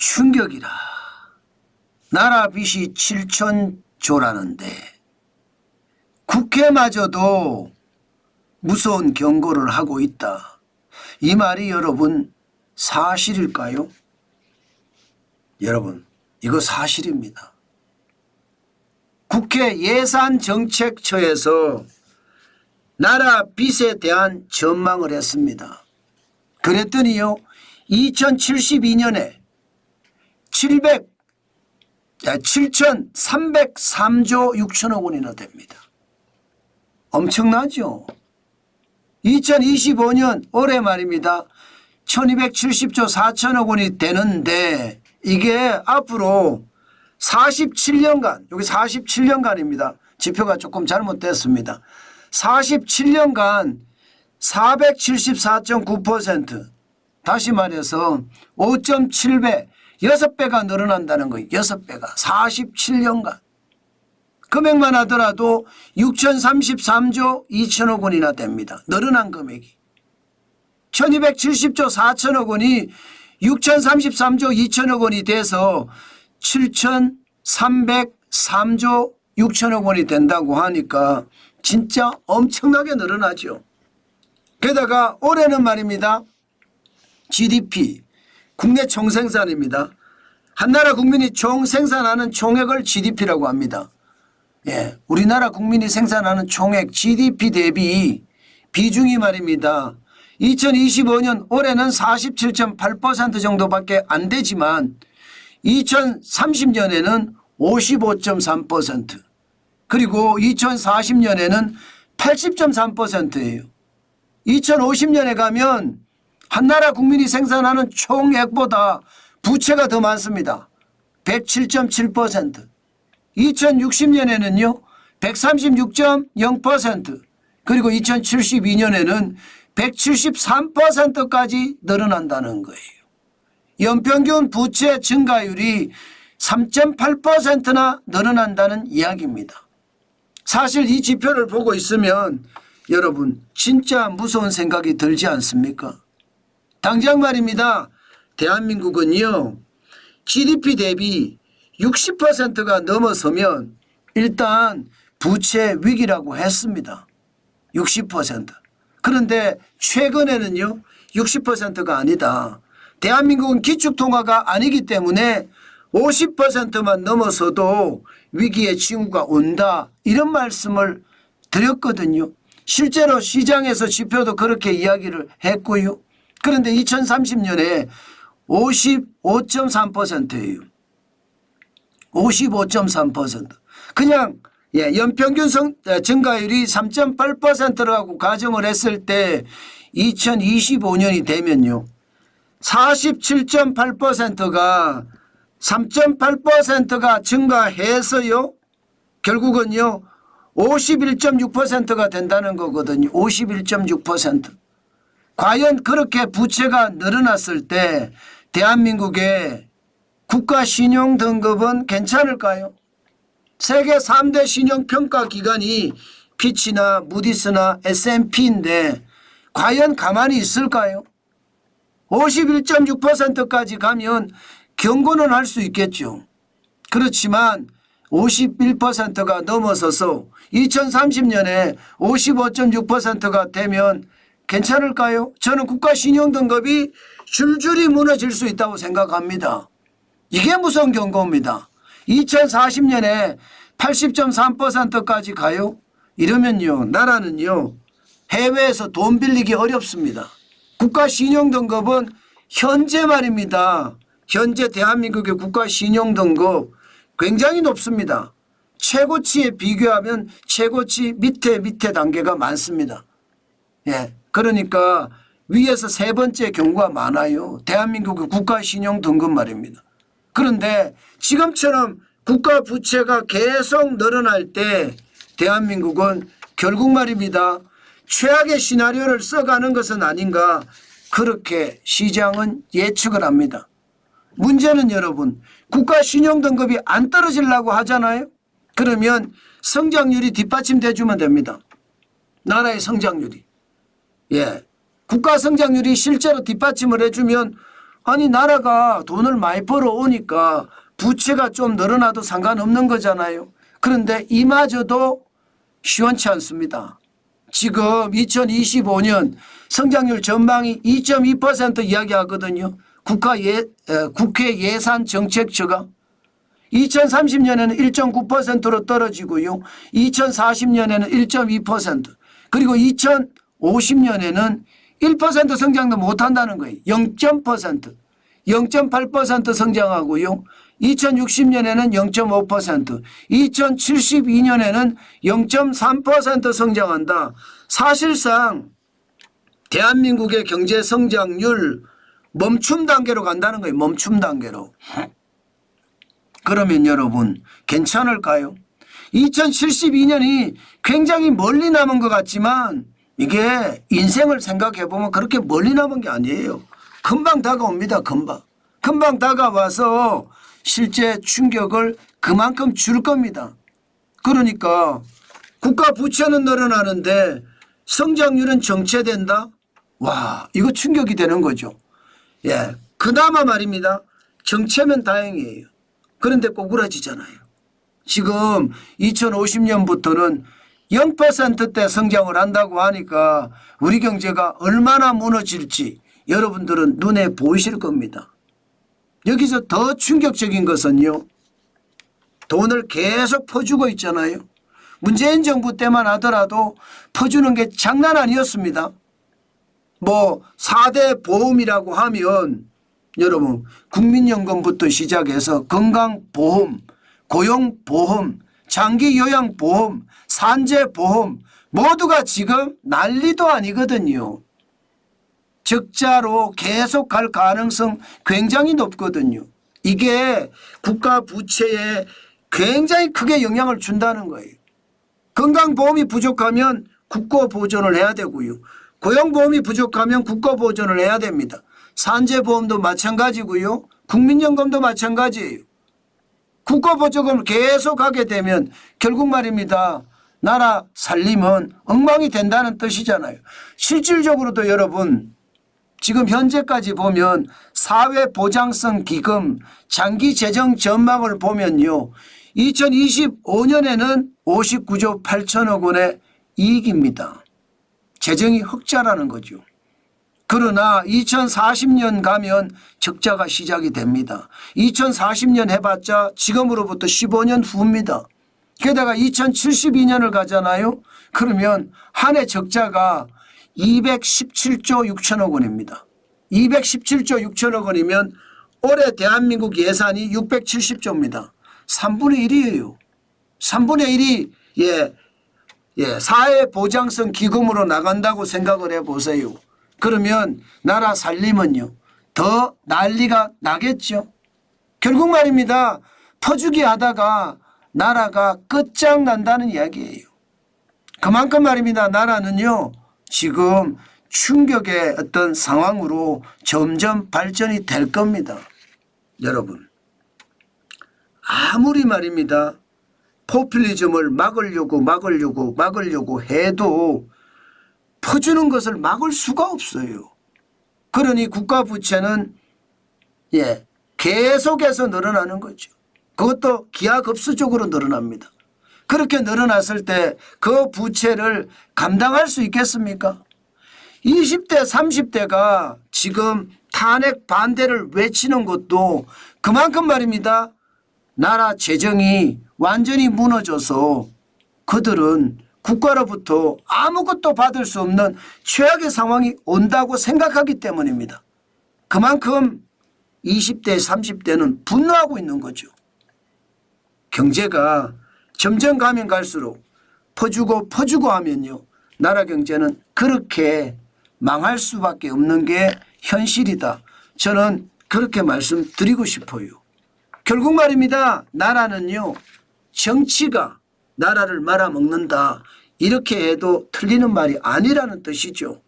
충격이라. 나라 빚이 7,000조라는데 국회마저도 무서운 경고를 하고 있다. 이 말이 여러분 사실일까요? 여러분 이거 사실입니다. 국회 예산정책처에서 나라 빚에 대한 전망을 했습니다. 그랬더니요 2072년에 7,303조 6천억 원이나 됩니다. 엄청나죠. 2025년 올해 말입니다. 1270조 4천억 원이 되는데 이게 앞으로 47년간, 여기 47년간입니다. 지표가 조금 잘못됐습니다. 47년간 474.9%, 다시 말해서 5.7배, 6배가 늘어난다는 거예요. 6배가 47년간. 금액만 하더라도 6,033조 2천억 원이나 됩니다. 늘어난 금액이. 1270조 4천억 원이 6,033조 2천억 원이 돼서 7,303조 6천억 원이 된다고 하니까 진짜 엄청나게 늘어나죠. 게다가 올해는 말입니다. GDP, 국내 총생산입니다. 한나라 국민이 총 생산하는 총액을 GDP라고 합니다. 예, 우리나라 국민이 생산하는 총액 GDP 대비 비중이 말입니다. 2025년 올해는 47.8% 정도밖에 안 되지만 2030년에는 55.3%, 그리고 2040년에는 80.3%예요. 2050년에 가면 한나라 국민이 생산하는 총액보다 부채가 더 많습니다. 107.7%. 2060년에는요 136.0%, 그리고 2072년에는 173%까지 늘어난다는 거예요. 연평균 부채 증가율이 3.8%나 늘어난다는 이야기입니다. 사실 이 지표를 보고 있으면 여러분 진짜 무서운 생각이 들지 않습니까? 당장 말입니다. 대한민국은요 GDP 대비 60%가 넘어서면 일단 부채 위기라고 했습니다. 60%. 그런데 최근에는요 60%가 아니다. 대한민국은 기축통화가 아니기 때문에 50%만 넘어서도 위기의 징후가 온다, 이런 말씀을 드렸거든요. 실제로 시장에서 지표도 그렇게 이야기를 했고요. 그런데 2030년에 55.3%예요. 55.3%. 그냥 연평균 증가율이 3.8%라고 가정을 했을 때 2025년이 되면요 47.8%가 3.8%가 증가해서요 결국은요 51.6%가 된다는 거거든요. 51.6%. 과연 그렇게 부채가 늘어났을 때 대한민국의 국가신용등급은 괜찮을까요? 세계 3대 신용평가기관이 피치나 무디스나 S&P인데 과연 가만히 있을까요? 51.6%까지 가면 경고는 할 수 있겠죠. 그렇지만 51%가 넘어서서 2030년에 55.6%가 되면 괜찮을까요? 저는 국가신용등급이 줄줄이 무너질 수 있다고 생각합니다. 이게 무서운 경고입니다. 2040년에 80.3%까지 가요? 이러면요 나라는요 해외에서 돈 빌리기 어렵습니다. 국가신용등급은 현재 말입니다. 현재 대한민국의 국가신용등급 굉장히 높습니다. 최고치에 비교하면 최고치 밑에 단계가 많습니다. 예, 그러니까 위에서 세 번째 경고가 많아요. 대한민국의 국가신용등급 말입니다. 그런데 지금처럼 국가 부채가 계속 늘어날 때 대한민국은 결국 말입니다. 최악의 시나리오를 써가는 것은 아닌가, 그렇게 시장은 예측을 합니다. 문제는 여러분 국가신용등급이 안 떨어지려고 하잖아요. 그러면 성장률이 뒷받침돼 주면 됩니다. 나라의 성장률이. 예, 국가 성장률이 실제로 뒷받침을 해주면 아니 나라가 돈을 많이 벌어오니까 부채가 좀 늘어나도 상관없는 거잖아요. 그런데 이마저도 시원치 않습니다. 지금 2025년 성장률 전망이 2.2% 이야기하거든요. 국회 예산정책처가 2030년에는 1.9%로 떨어지고요. 2040년에는 1.2% 그리고 2050년에는 1% 성장도 못한다는 거예요. 0.8% 성장하고요. 2060년에는 0.5%, 2072년에는 0.3% 성장한다. 사실상 대한민국의 경제 성장률 멈춤 단계로 간다는 거예요. 멈춤 단계로. 그러면 여러분 괜찮을까요? 2072년이 굉장히 멀리 남은 것 같지만 이게 인생을 생각해 보면 그렇게 멀리 남은 게 아니에요. 금방 다가옵니다. 금방 다가와서 실제 충격을 그만큼 줄 겁니다. 그러니까 국가 부채는 늘어나는데 성장률은 정체된다? 와, 이거 충격이 되는 거죠. 예, 그나마 말입니다. 정체면 다행이에요. 그런데 꼬꾸라지잖아요. 지금 2050년부터는 0%대 성장을 한다고 하니까 우리 경제가 얼마나 무너질지 여러분들은 눈에 보이실 겁니다. 여기서 더 충격적인 것은요. 돈을 계속 퍼주고 있잖아요. 문재인 정부 때만 하더라도 퍼주는 게 장난 아니었습니다. 뭐 4대 보험이라고 하면 여러분 국민연금부터 시작해서 건강보험, 고용보험, 장기요양보험, 산재보험 모두가 지금 난리도 아니거든요. 적자로 계속 갈 가능성 굉장히 높거든요. 이게 국가 부채에 굉장히 크게 영향을 준다는 거예요. 건강보험이 부족하면 국고보존을 해야 되고요. 고용보험이 부족하면 국고보존을 해야 됩니다. 산재보험도 마찬가지고요. 국민연금도 마찬가지예요. 국고보조금을 계속 하게 되면 결국 말입니다. 나라 살림은 엉망이 된다는 뜻이잖아요. 실질적으로도 여러분 지금 현재까지 보면 사회보장성 기금 장기 재정 전망을 보면요. 2025년에는 59조 8천억 원의 이익입니다. 재정이 흑자라는 거죠. 그러나 2040년 가면 적자가 시작이 됩니다. 2040년 해봤자 지금으로부터 15년 후입니다. 게다가 2072년을 가잖아요. 그러면 한 해 적자가 217조 6천억 원입니다. 217조 6천억 원이면 올해 대한민국 예산이 670조입니다. 3분의 1이에요. 3분의 1이 사회보장성 기금으로 나간다고 생각을 해보세요. 그러면 나라 살림은요 더 난리가 나겠죠. 결국 말입니다. 퍼주기 하다가 나라가 끝장난다는 이야기예요. 그만큼 말입니다. 나라는요 지금 충격의 어떤 상황으로 점점 발전이 될 겁니다. 여러분 아무리 말입니다. 포퓰리즘을 막으려고 해도 퍼주는 것을 막을 수가 없어요. 그러니 국가 부채는 계속해서 늘어나는 거죠. 그것도 기하급수적으로 늘어납니다. 그렇게 늘어났을 때 그 부채를 감당할 수 있겠습니까? 20대 30대가 지금 탄핵 반대를 외치는 것도 그만큼 말입니다. 나라 재정이 완전히 무너져서 그들은 국가로부터 아무것도 받을 수 없는 최악의 상황이 온다고 생각하기 때문입니다. 그만큼 20대 30대는 분노하고 있는 거죠. 경제가 점점 가면 갈수록 퍼주고 하면요. 나라 경제는 그렇게 망할 수밖에 없는 게 현실이다. 저는 그렇게 말씀드리고 싶어요. 결국 말입니다. 나라는요. 정치가 나라를 말아먹는다. 이렇게 해도 틀리는 말이 아니라는 뜻이죠.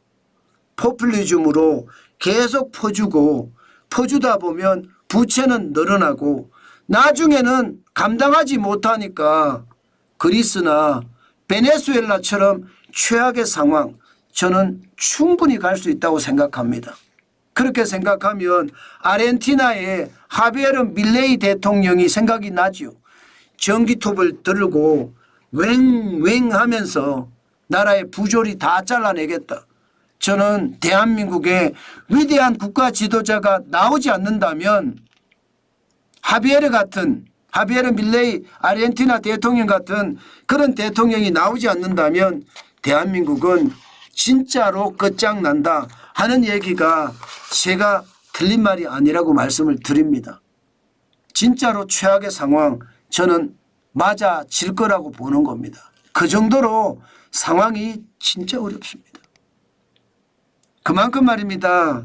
포퓰리즘으로 계속 퍼주다 보면 부채는 늘어나고 나중에는 감당하지 못하니까 그리스나 베네수엘라처럼 최악의 상황 저는 충분히 갈 수 있다고 생각합니다. 그렇게 생각하면 아르헨티나의 하비에르 밀레이 대통령이 생각이 나죠. 전기톱을 들고 웽웽 하면서 나라의 부조리 다 잘라내겠다. 저는 대한민국의 위대한 국가 지도자가 나오지 않는다면 하비에르 밀레이 아르헨티나 대통령 같은 그런 대통령이 나오지 않는다면 대한민국은 진짜로 끝장난다 하는 얘기가 제가 틀린 말이 아니라고 말씀을 드립니다. 진짜로 최악의 상황 저는 맞아질 거라고 보는 겁니다. 그 정도로 상황이 진짜 어렵습니다. 그만큼 말입니다.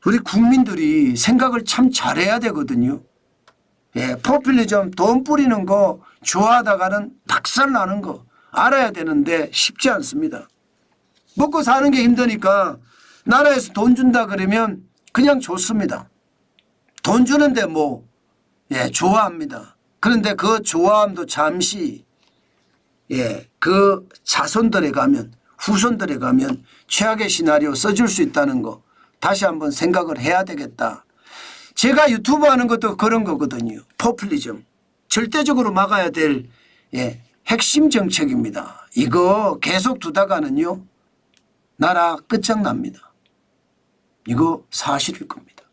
우리 국민들이 생각을 참 잘해야 되거든요. 예, 포퓰리즘 돈 뿌리는 거 좋아하다가는 박살 나는 거 알아야 되는데 쉽지 않습니다. 먹고 사는 게 힘드니까 나라에서 돈 준다 그러면 그냥 좋습니다. 돈 주는데 뭐 좋아합니다. 그런데 그 좋아함도 잠시 그 자손들에 가면 후손들에 가면 최악의 시나리오 써줄 수 있다는 거 다시 한번 생각을 해야 되겠다. 제가 유튜브 하는 것도 그런 거거든요. 포퓰리즘 절대적으로 막아야 될 핵심 정책입니다. 이거 계속 두다가는요 나라 끝장납니다. 이거 사실일 겁니다.